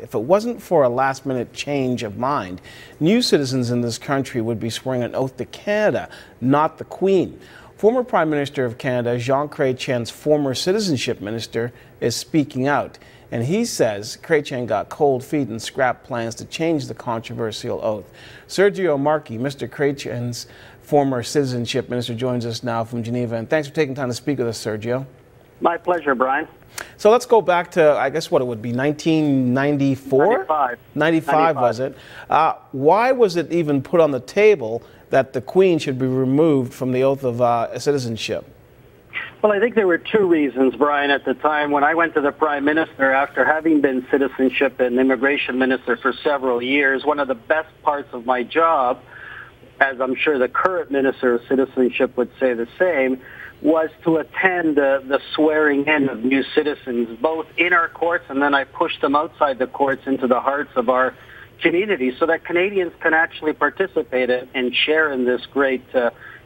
If it wasn't for a last-minute change of mind, new citizens in this country would be swearing an oath to Canada, not the Queen. Former Prime Minister of Canada, Chrétien's former citizenship minister, is speaking out. And he says Chrétien got cold feet and scrapped plans to change the controversial oath. Sergio Marchi, Mr. Chrétien's former citizenship minister, joins us now from Geneva. And thanks for taking time to speak with us, Sergio. My pleasure, Brian. So let's go back to, I guess, what it would be, 1994? 95 was it? Why was it even put on the table that the Queen should be removed from the oath of citizenship? Well, I think there were two reasons, Brian, at the time. When I went to the Prime Minister, after having been citizenship and immigration minister for several years, one of the best parts of my job, as I'm sure the current Minister of Citizenship would say the same, was to attend the swearing in of new citizens, both in our courts, and then I pushed them outside the courts into the hearts of our community so that Canadians can actually participate and share in this great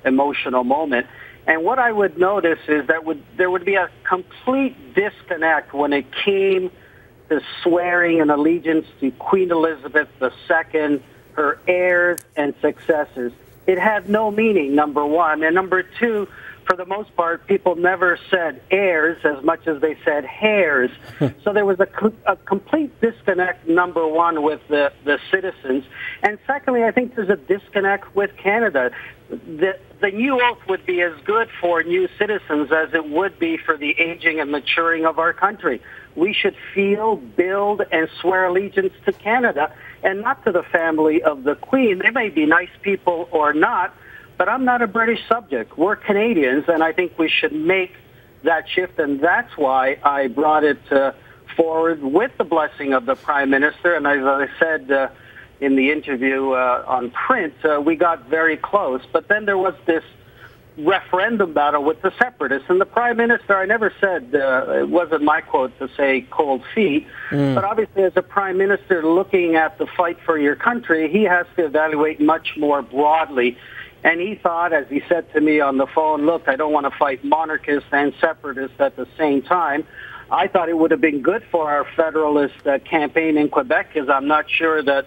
emotional moment. And what I would notice is that there would be a complete disconnect when it came to swearing an allegiance to Queen Elizabeth II, her heirs and successors. It had no meaning, number one. And number two, for the most part, people never said heirs as much as they said hairs. So there was a complete disconnect, number one, with the citizens. And secondly, I think there's a disconnect with Canada. The new oath would be as good for new citizens as it would be for the aging and maturing of our country. We should feel, build, and swear allegiance to Canada and not to the family of the Queen. They may be nice people or not, but I'm not a British subject. We're Canadians, and I think we should make that shift, and that's why I brought it forward with the blessing of the Prime Minister. And as I said in the interview on print, we got very close. But then there was this referendum battle with the separatists. And the Prime Minister, I never said, it wasn't my quote to say cold feet, but obviously as a Prime Minister looking at the fight for your country, he has to evaluate much more broadly. And he thought, as he said to me on the phone, look, I don't want to fight monarchists and separatists at the same time. I thought it would have been good for our federalist campaign in Quebec, because I'm not sure that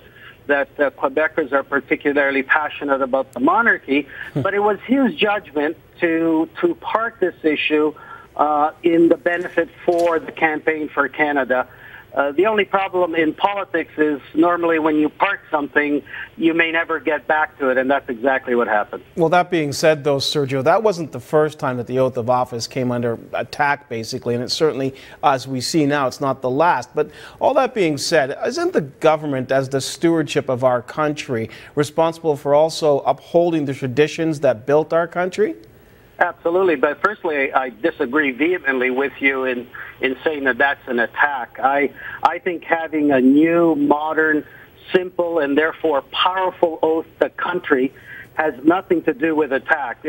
Quebecers are particularly passionate about the monarchy. But it was his judgment to park this issue in the benefit for the campaign for Canada. The only problem in politics is normally when you park something, you may never get back to it, and that's exactly what happened. Well, that being said, though, Sergio, that wasn't the first time that the oath of office came under attack, basically, and it's certainly, as we see now, it's not the last. But all that being said, isn't the government, as the stewardship of our country, responsible for also upholding the traditions that built our country? Absolutely, but firstly, I disagree vehemently with you in saying that that's an attack. I think having a new, modern, simple, and therefore powerful oath to country has nothing to do with attack.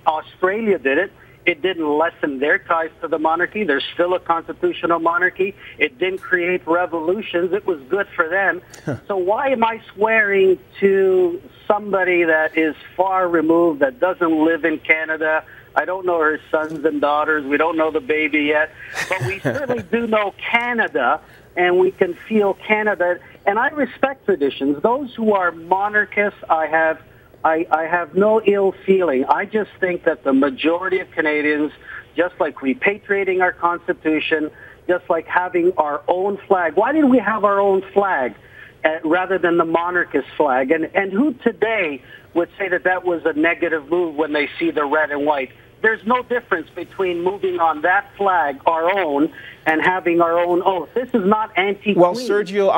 Australia did it. It didn't lessen their ties to the monarchy. There's still a constitutional monarchy. It didn't create revolutions. It was good for them. So why am I swearing to somebody that is far removed, that doesn't live in Canada? I don't know her sons and daughters. We don't know the baby yet. But we certainly do know Canada, and we can feel Canada. And I respect traditions. Those who are monarchists, I have no ill feeling. I just think that the majority of Canadians, just like repatriating our Constitution, just like having our own flag. Why did we have our own flag rather than the monarchist flag? And who today would say that that was a negative move when they see the red and white? There's no difference between moving on that flag, our own, and having our own oath. This is not anti-Queen. Well, Sergio,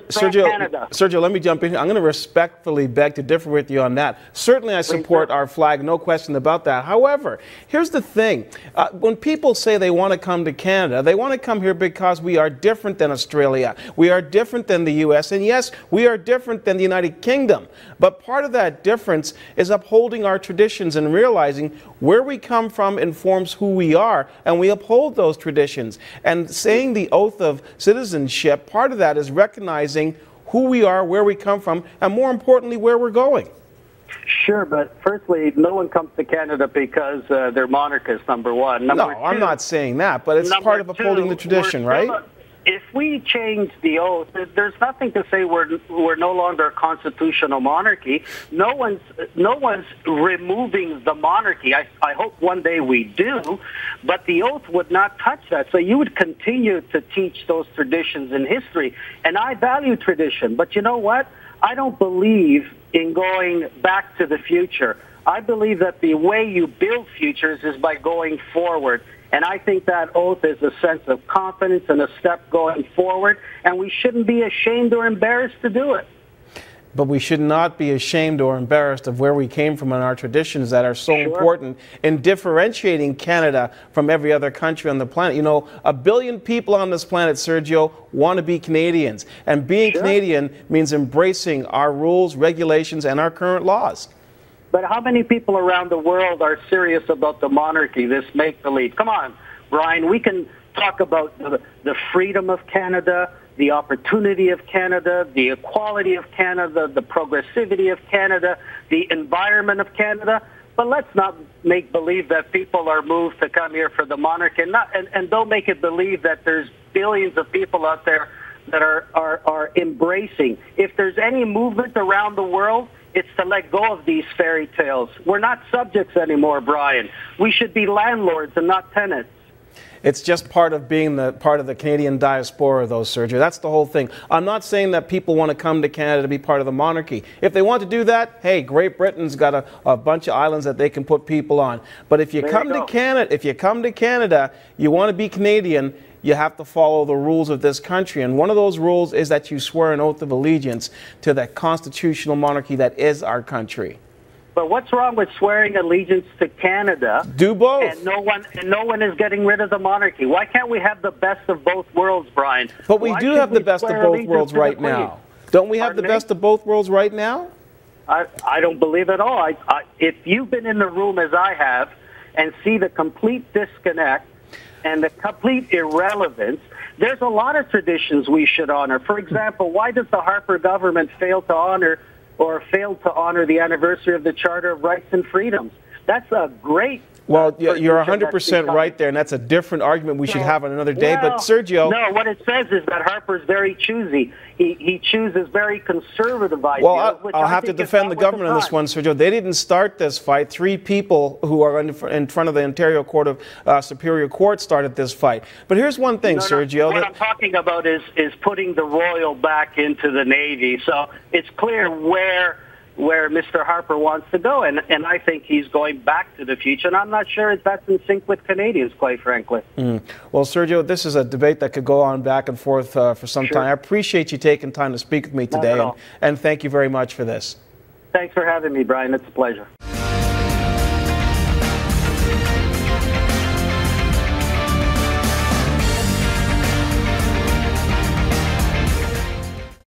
Sergio, let me jump in. I'm going to respectfully beg to differ with you on that. Certainly, I support our flag, no question about that. However, here's the thing: when people say they want to come to Canada, they want to come here because we are different than Australia, we are different than the U.S., and yes, we are different than the United Kingdom. But part of that difference is upholding our traditions and realizing where we come from informs who we are, and we uphold those traditions. And saying the oath of citizenship, part of that is recognizing who we are, where we come from, and more importantly, where we're going. Sure, but firstly, no one comes to Canada because they're monarchists, number one. No, I'm not saying that, but it's part of upholding the tradition, right? if we change the oath, there's nothing to say we're no longer a constitutional monarchy. No one's removing the monarchy. I hope one day we do, but the oath would not touch that. So you would continue to teach those traditions in history, and I value tradition. But you know what? I don't believe in going back to the future. I believe that the way you build futures is by going forward. And I think that oath is a sense of confidence and a step going forward, and we shouldn't be ashamed or embarrassed to do it. But we should not be ashamed or embarrassed of where we came from and our traditions that are so important in differentiating Canada from every other country on the planet. You know, 1 billion people on this planet, Sergio, want to be Canadians. And being Canadian means embracing our rules, regulations, and our current laws. But how many people around the world are serious about the monarchy, this make-believe? Come on, Brian, we can talk about the freedom of Canada, the opportunity of Canada, the equality of Canada, the progressivity of Canada, the environment of Canada. But let's not make believe that people are moved to come here for the monarchy, and don't make it believe that there's billions of people out there that are embracing. If there's any movement around the world, it's to let go of these fairy tales. We're not subjects anymore, Brian. We should be landlords and not tenants. It's just part of being part of the Canadian diaspora, though, Sergio. That's the whole thing. I'm not saying that people want to come to Canada to be part of the monarchy. If they want to do that, hey, Great Britain's got a bunch of islands that they can put people on. But if you come to Canada, you want to be Canadian, you have to follow the rules of this country. And one of those rules is that you swear an oath of allegiance to that constitutional monarchy that is our country. But what's wrong with swearing allegiance to Canada? Do both. And no one is getting rid of the monarchy. Why can't we have the best of both worlds, Brian? But we do have the best of both worlds right now. Don't we have the best of both worlds right now? I don't believe at all. If you've been in the room as I have and see the complete disconnect and the complete irrelevance, there's a lot of traditions we should honor. For example, why does the Harper government fail to honor the anniversary of the Charter of Rights and Freedoms? That's a great... Well, you're 100% right there, and that's a different argument we should have on another day. But Sergio... No, what it says is that Harper's very choosy. He chooses very conservative ideas. Well, I'll have to defend the government on this one, Sergio. They didn't start this fight. 3 people who are in front of the Ontario Court of Superior Court started this fight. But here's one thing, Sergio. What I'm talking about is putting the Royal back into the Navy. So it's clear where Mr. Harper wants to go, and I think he's going back to the future, and I'm not sure if that's in sync with Canadians, quite frankly. Well, Sergio, this is a debate that could go on back and forth for some time. I appreciate you taking time to speak with me today, and thank you very much for this. Thanks for having me, Brian. It's a pleasure.